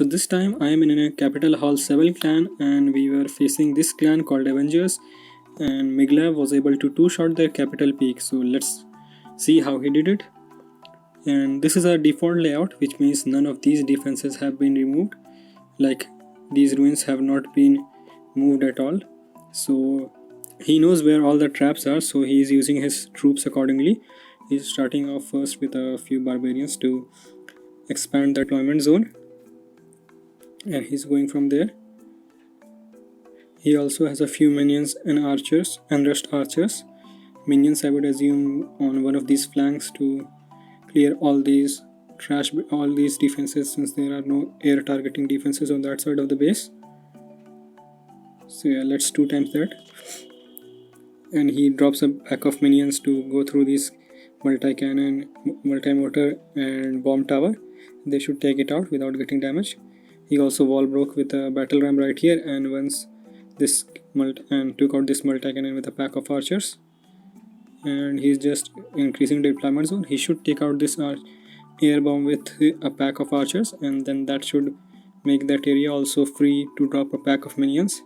So this time I am in a Capital Hall 7 clan and we were facing this clan called Avengers, and Miglav was able to two-shot their capital peak. So let's see how he did it. And this is our default layout, which means none of these defenses have been removed. Like these ruins have not been moved at all. So he knows where all the traps are, so he is using his troops accordingly. He's starting off first with a few barbarians to expand the deployment zone, and he's going from there. He also has a few minions and archers and rust archers. Minions I would assume on one of these flanks to clear all these defenses, since there are no air targeting defenses on that side of the base. So yeah, let's 2 times that. And he drops a pack of minions to go through these multi-cannon, multi-mortar and bomb tower. They should take it out without getting damaged. He also wall broke with a battle ram right here, and once this and took out this multi-cannon with a pack of archers. And he's just increasing the deployment zone. He should take out this air bomb with a pack of archers, and then that should make that area also free to drop a pack of minions.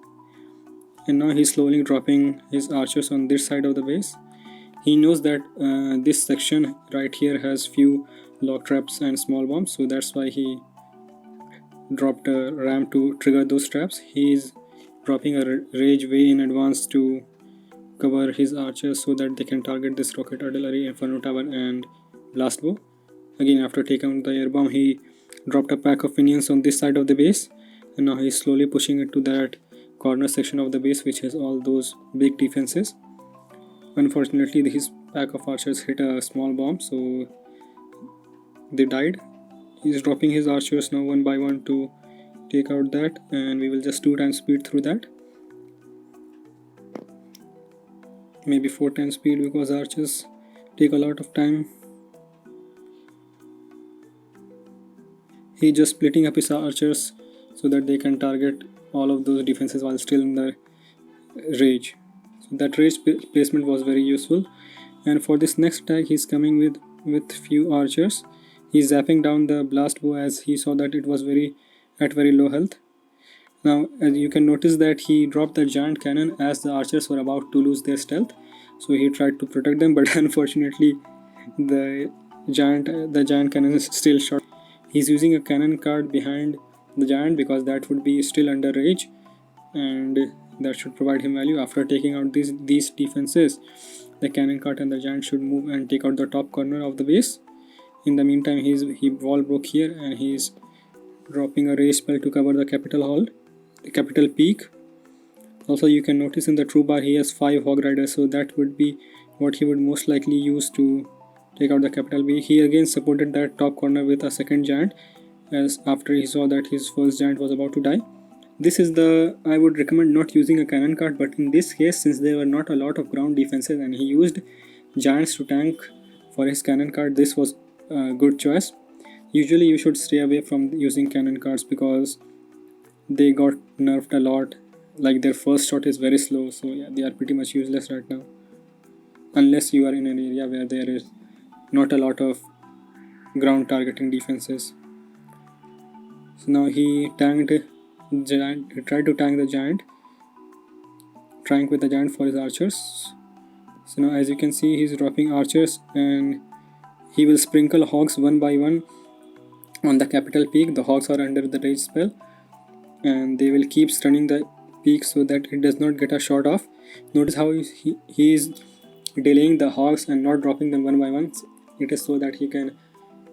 And now he's slowly dropping his archers on this side of the base. He knows that this section right here has few lock traps and small bombs, so that's why he dropped a ram to trigger those traps. He's dropping a rage way in advance to cover his archers so that they can target this rocket artillery, inferno tower and blast bow. Again, after taking out the air bomb, he dropped a pack of minions on this side of the base, and now he's slowly pushing it to that corner section of the base which has all those big defenses. Unfortunately, his pack of archers hit a small bomb, so they died. He's dropping his archers now one by one to take out that, and we will just 2 times speed through that. Maybe 4 times speed because archers take a lot of time. He's just splitting up his archers so that they can target all of those defenses while still in the rage. So that rage placement was very useful. And for this next attack, he's coming with few archers. He's zapping down the blast bow as he saw that it was at very low health. Now, as you can notice that he dropped the giant cannon as the archers were about to lose their stealth. So he tried to protect them, but unfortunately, the giant cannon is still shot. He's using a cannon cart behind the giant because that would be still under rage, and that should provide him value. After taking out these defenses, the cannon cart and the giant should move and take out the top corner of the base. In the meantime, he wall broke here, and he's dropping a rage spell to cover the capital peak. Also, you can notice in the true bar he has 5 Hog Gliders, so that would be what he would most likely use to take out the capital peak. He again supported that top corner with a second giant, as after he saw that his first giant was about to die. This is I would recommend not using a cannon cart, but in this case, since there were not a lot of ground defenses and he used giants to tank for his cannon cart, this was a good choice. Usually you should stay away from using cannon carts because they got nerfed a lot. Like their first shot is very slow, so yeah, they are pretty much useless right now, unless you are in an area where there is not a lot of ground targeting defenses. So now he tanked giant. He tried to tank the giant, trying with the giant for his archers. So now, as you can see, he's dropping archers, and he will sprinkle hogs one by one on the capital peak. The hogs are under the rage spell, and they will keep stunning the peak so that it does not get a shot off. Notice how he is delaying the hogs and not dropping them one by one. It is so that he can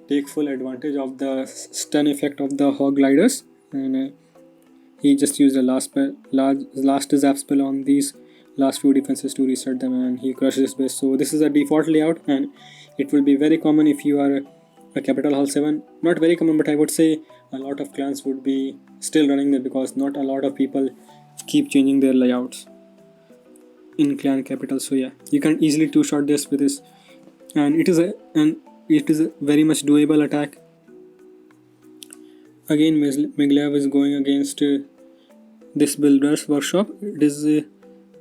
take full advantage of the stun effect of the Hog Gliders, and he just used the last zap spell on these last few defenses to reset them, and he crushed this base. So this is a default layout, and it will be very common if you are a Capital Hall 7. Not very common, but I would say a lot of clans would be still running there because not a lot of people keep changing their layouts in clan capital. So yeah, you can easily two-shot this with this, and it is a very much doable attack. Again, Miglav is going against this builder's workshop. It is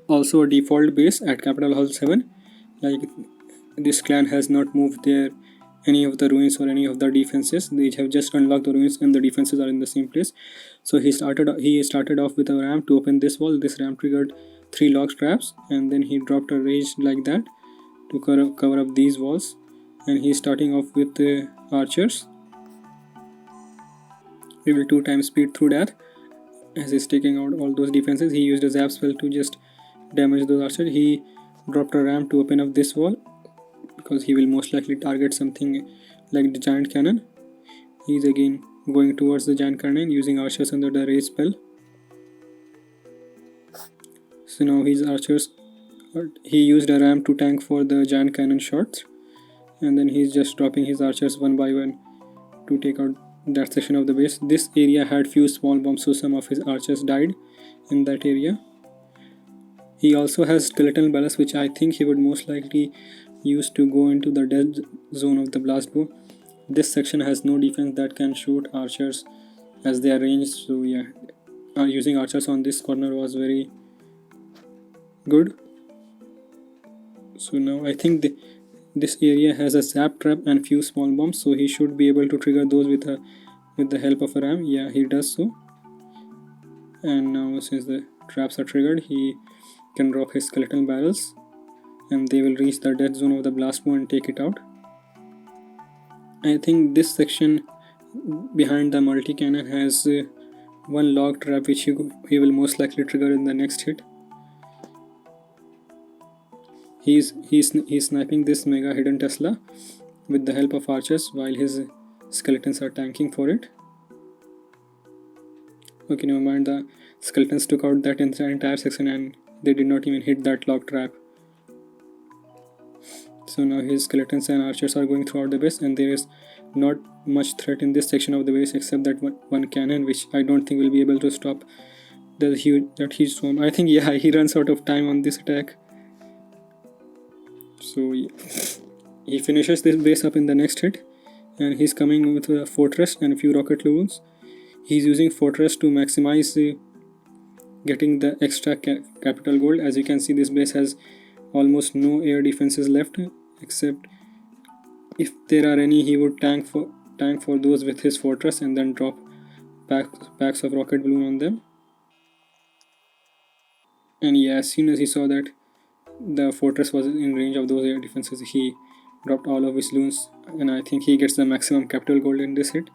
also a default base at Capital Hall 7. Like this clan has not moved their any of the ruins or any of the defenses. They have just unlocked the ruins and the defenses are in the same place. So he started off with a ramp to open this wall. This ramp triggered 3 log traps, and then he dropped a rage like that to cover up these walls. And he's starting off with the archers. We will 2 times speed through that. As he's taking out all those defenses, he used a zap spell to just damage those archers. He dropped a ramp to open up this wall because he will most likely target something like the giant cannon. He's again going towards the giant cannon using archers under the rage spell. So now his archers, he used a ramp to tank for the giant cannon shots, and then he's just dropping his archers one by one to take out that section of the base. This area had few small bombs, so some of his archers died in that area. He also has skeletal ballast, which I think he would most likely use to go into the dead zone of the blast bow. This section has no defense that can shoot archers as they are ranged, so yeah, using archers on this corner was very good. So now I think this area has a zap trap and few small bombs, so he should be able to trigger those with the help of a ram. Yeah, he does so. And now since the traps are triggered, he can drop his skeleton barrels and they will reach the dead zone of the blast bow and take it out. I think this section behind the multi cannon has one log trap which he will most likely trigger in the next hit. He's sniping this mega hidden Tesla with the help of archers while his skeletons are tanking for it. Okay, never mind, the skeletons took out that entire section and they did not even hit that log trap. So now his skeletons and archers are going throughout the base, and there is not much threat in this section of the base except that one cannon, which I don't think will be able to stop that huge swarm. I think, yeah, he runs out of time on this attack. So yeah, he finishes this base up in the next hit, and he's coming with a fortress and a few rocket launchers. He's using fortress to maximize getting the extra capital gold. As you can see, this base has almost no air defenses left, except if there are any, he would tank for those with his fortress and then drop packs of rocket balloon on them. And yeah, as soon as he saw that the fortress was in range of those air defenses, he dropped all of his loons, and I think he gets the maximum capital gold in this hit,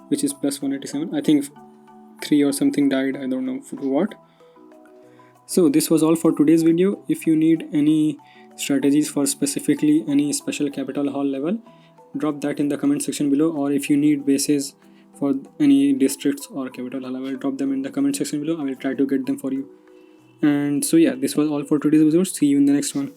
which is plus 187. I think 3 or something died, I don't know what. So this was all for today's video. If you need any strategies for specifically any special capital hall level, drop that in the comment section below, or if you need bases for any districts or capital hall level, drop them in the comment section below. I will try to get them for you. And so yeah, this was all for today's episode. See you in the next one.